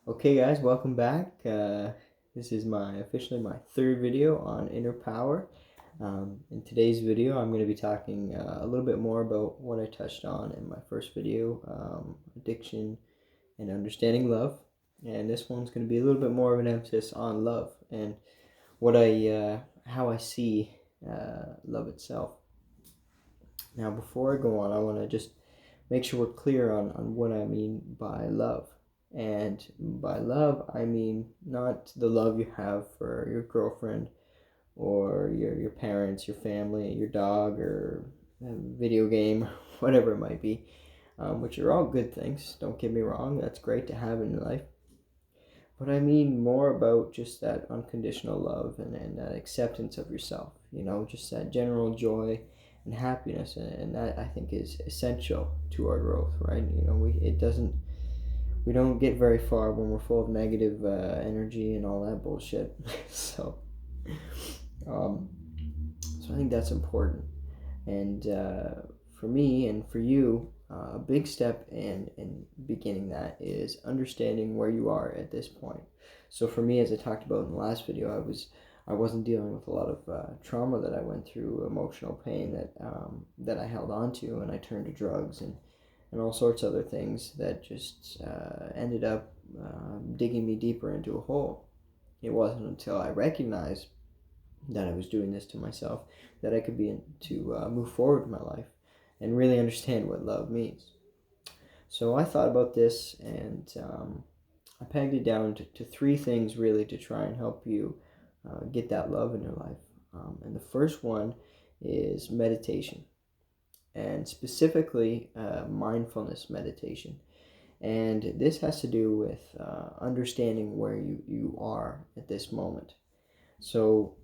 Okay guys, welcome back. This is officially my third video on inner power. In today's video, I'm going to be talking a little bit more about what I touched on in my first video, addiction and understanding love. And this one's going to be a little bit more of an emphasis on love and how I see love itself. Now, before I go on, I want to just make sure we're clear on what I mean by love. And by love, I mean not the love you have for your girlfriend or your parents, your family, your dog, or a video game, whatever it might be, which are all good things. Don't get me wrong, that's great to have in your life. But I mean more about just that unconditional love and that acceptance of yourself, just that general joy and happiness. And that I think is essential to our growth, right? We don't get very far when we're full of negative energy and all that bullshit. so, um, so I think that's important. And for me and for you, a big step in beginning that is understanding where you are at this point. So for me, as I talked about in the last video, I wasn't dealing with a lot of trauma that I went through, emotional pain that I held on to, and I turned to drugs and all sorts of other things that just ended up digging me deeper into a hole. It wasn't until I recognized that I was doing this to myself that I could begin to move forward in my life and really understand what love means. So I thought about this and I pegged it down to three things really to try and help you get that love in your life. And the first one is meditation, and specifically mindfulness meditation. And this has to do with understanding where you are at this moment. So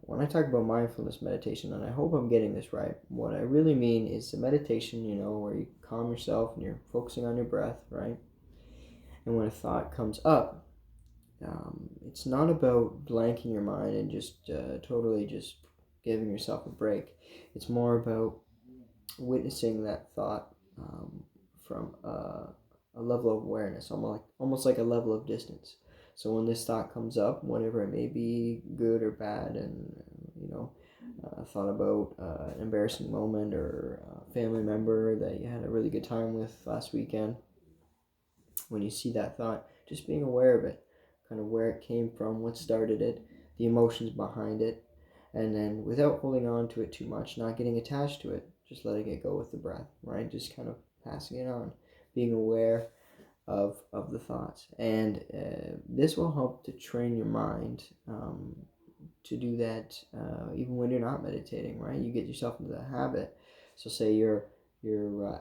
when I talk about mindfulness meditation, and I hope I'm getting this right, what I really mean is the meditation, where you calm yourself and you're focusing on your breath, right? And when a thought comes up, it's not about blanking your mind and just totally just giving yourself a break. It's more about witnessing that thought from a level of awareness, almost like a level of distance. So when this thought comes up, whatever it may be, good or bad, and thought about an embarrassing moment or a family member that you had a really good time with last weekend, when you see that thought, just being aware of it, kind of where it came from, what started it, the emotions behind it, and then without holding on to it too much, not getting attached to it, just letting it go with the breath, right? Just kind of passing it on, being aware of the thoughts. And this will help to train your mind to do that even when you're not meditating, right? You get yourself into the habit. So say you're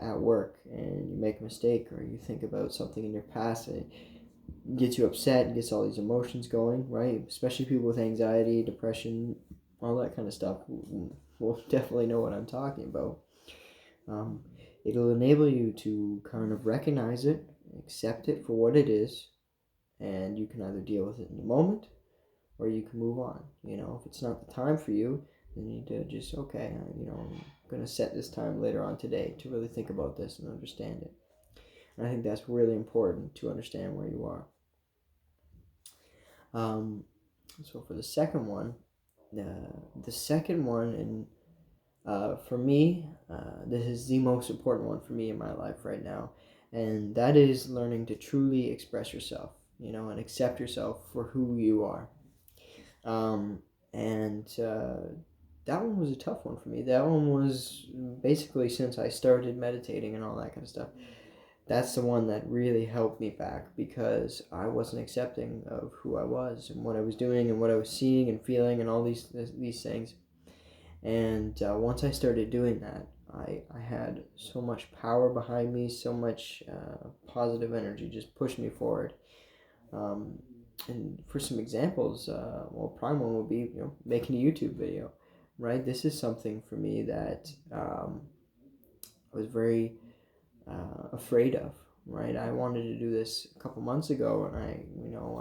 at work and you make a mistake, or you think about something in your past and it gets you upset and gets all these emotions going, right? Especially people with anxiety, depression, all that kind of stuff will definitely know what I'm talking about. It'll enable you to kind of recognize it, accept it for what it is, and you can either deal with it in the moment or you can move on. If it's not the time for you, then you need to just, okay, I'm going to set this time later on today to really think about this and understand it. And I think that's really important to understand where you are. So for the second one, and for me, this is the most important one for me in my life right now, and that is learning to truly express yourself, and accept yourself for who you are. And that one was a tough one for me. That one was basically since I started meditating and all that kind of stuff. That's the one that really helped me back, because I wasn't accepting of who I was and what I was doing and what I was seeing and feeling and all these things. And once I started doing that, I had so much power behind me, so much positive energy just pushed me forward. And for some examples, prime one would be making a YouTube video, right? This is something for me that I was very afraid of, right? I wanted to do this a couple months ago, and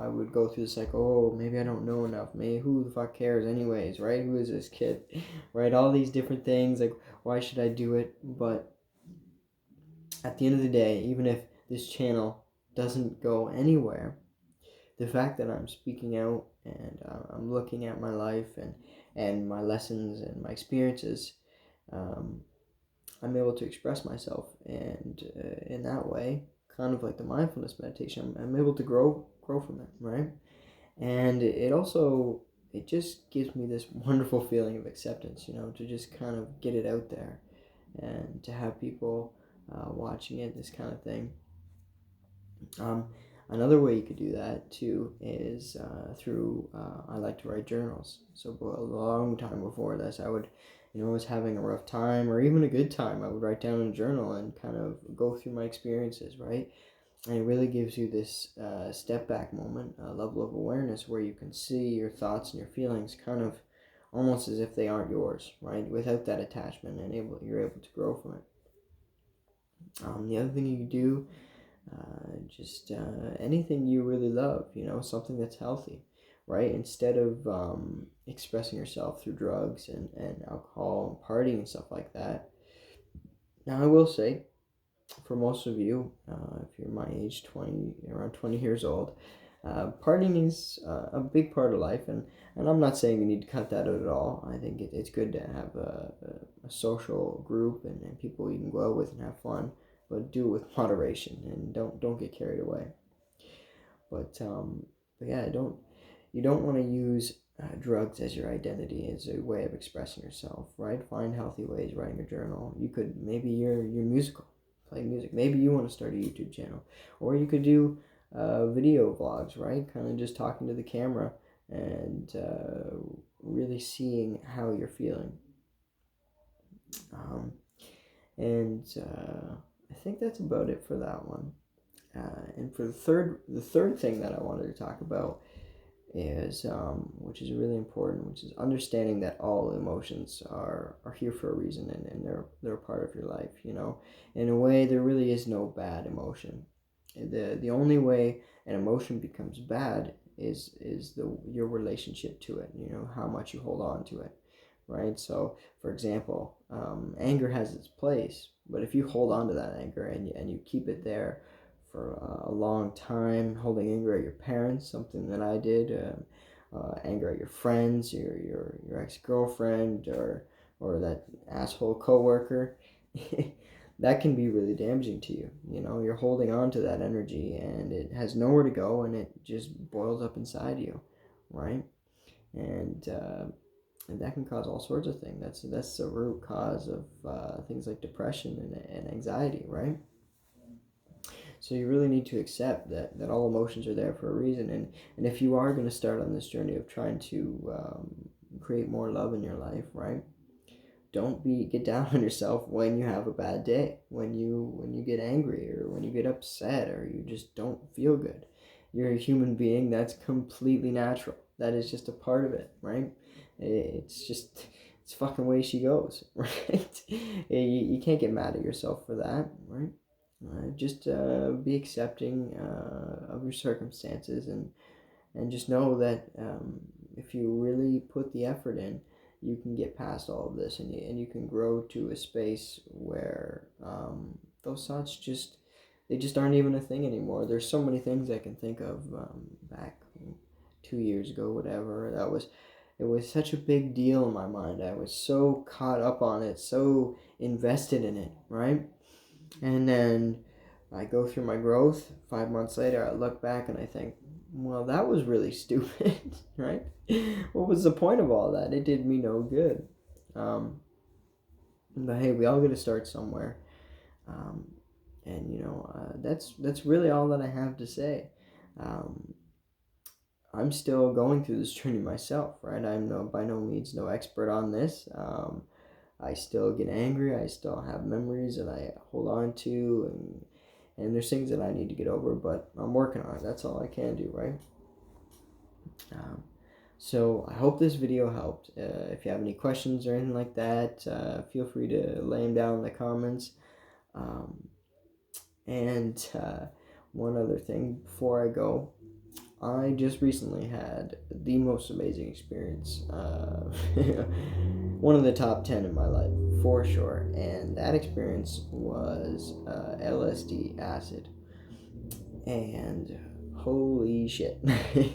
I would go through this like, oh, maybe I don't know enough. Maybe who the fuck cares anyways, right? Who is this kid, right? All these different things, like, why should I do it? But at the end of the day, even if this channel doesn't go anywhere, the fact that I'm speaking out and I'm looking at my life and my lessons and my experiences, um, I'm able to express myself, and in that way, kind of like the mindfulness meditation, I'm able to grow from it, right? And it also, it just gives me this wonderful feeling of acceptance, to just kind of get it out there and to have people watching it, this kind of thing. Um, Another way you could do that too is through, I like to write journals. So a long time before this, I would, I was having a rough time or even a good time, I would write down in a journal and kind of go through my experiences, right? And it really gives you this step back moment, a level of awareness where you can see your thoughts and your feelings kind of almost as if they aren't yours, right? Without that attachment, and you're able to grow from it. The other thing you do, just anything you really love, something that's healthy, right? Instead of expressing yourself through drugs and alcohol and partying and stuff like that. Now, I will say, for most of you, if you're my age, around 20 years old, partying is a big part of life, and I'm not saying you need to cut that out at all. I think it's good to have a social group and people you can go out with and have fun, but do it with moderation and don't get carried away. But yeah, you don't want to use drugs as your identity, as a way of expressing yourself, right? Find healthy ways, writing a journal. You could, maybe you're musical, play music. Maybe you want to start a YouTube channel, or you could do video vlogs, right? Kind of just talking to the camera and really seeing how you're feeling. And I think that's about it for that one. And for the third thing that I wanted to talk about is, which is really important, which is understanding that all emotions are here for a reason, and they're a part of your life. In a way, there really is no bad emotion. The only way an emotion becomes bad is your relationship to it. How much you hold on to it, right? So, for example, anger has its place, but if you hold on to that anger and you keep it there for a long time, holding anger at your parents, something that I did, anger at your friends, your ex-girlfriend, or that asshole coworker, that can be really damaging to you. You're holding on to that energy and it has nowhere to go, and it just boils up inside you, right? And that can cause all sorts of things. That's the root cause of things like depression and anxiety, right? So you really need to accept that all emotions are there for a reason. And if you are going to start on this journey of trying to create more love in your life, right? Don't get down on yourself when you have a bad day, when you get angry, or when you get upset, or you just don't feel good. You're a human being. That's completely natural. That is just a part of it, right? It's fucking way she goes, right? You can't get mad at yourself for that, right? Just be accepting of your circumstances, and just know that if you really put the effort in, you can get past all of this, and you can grow to a space where those thoughts they just aren't even a thing anymore. There's so many things I can think of back 2 years ago, whatever. It was such a big deal in my mind. I was so caught up on it, so invested in it, right? And then I go through my growth. 5 months later, I look back and I think, well, that was really stupid, right? What was the point of all that? It did me no good. But hey, we all got to start somewhere. And that's really all that I have to say. I'm still going through this journey myself, right? I'm by no means no expert on this. I still get angry. I still have memories that I hold on to, and there's things that I need to get over, but I'm working on it. That's all I can do, right? So I hope this video helped. If you have any questions or anything like that, feel free to lay them down in the comments. And one other thing before I go, I just recently had the most amazing experience. One of the top 10 in my life, for sure. And that experience was LSD acid. And Holy shit.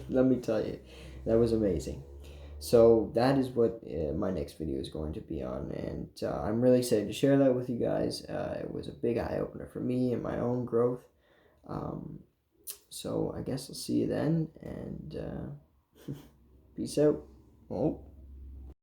Let me tell you, that was amazing. So that is what my next video is going to be on, and I'm really excited to share that with you guys. It was a big eye-opener for me and my own growth. So I guess I'll see you then, and peace out. Oh.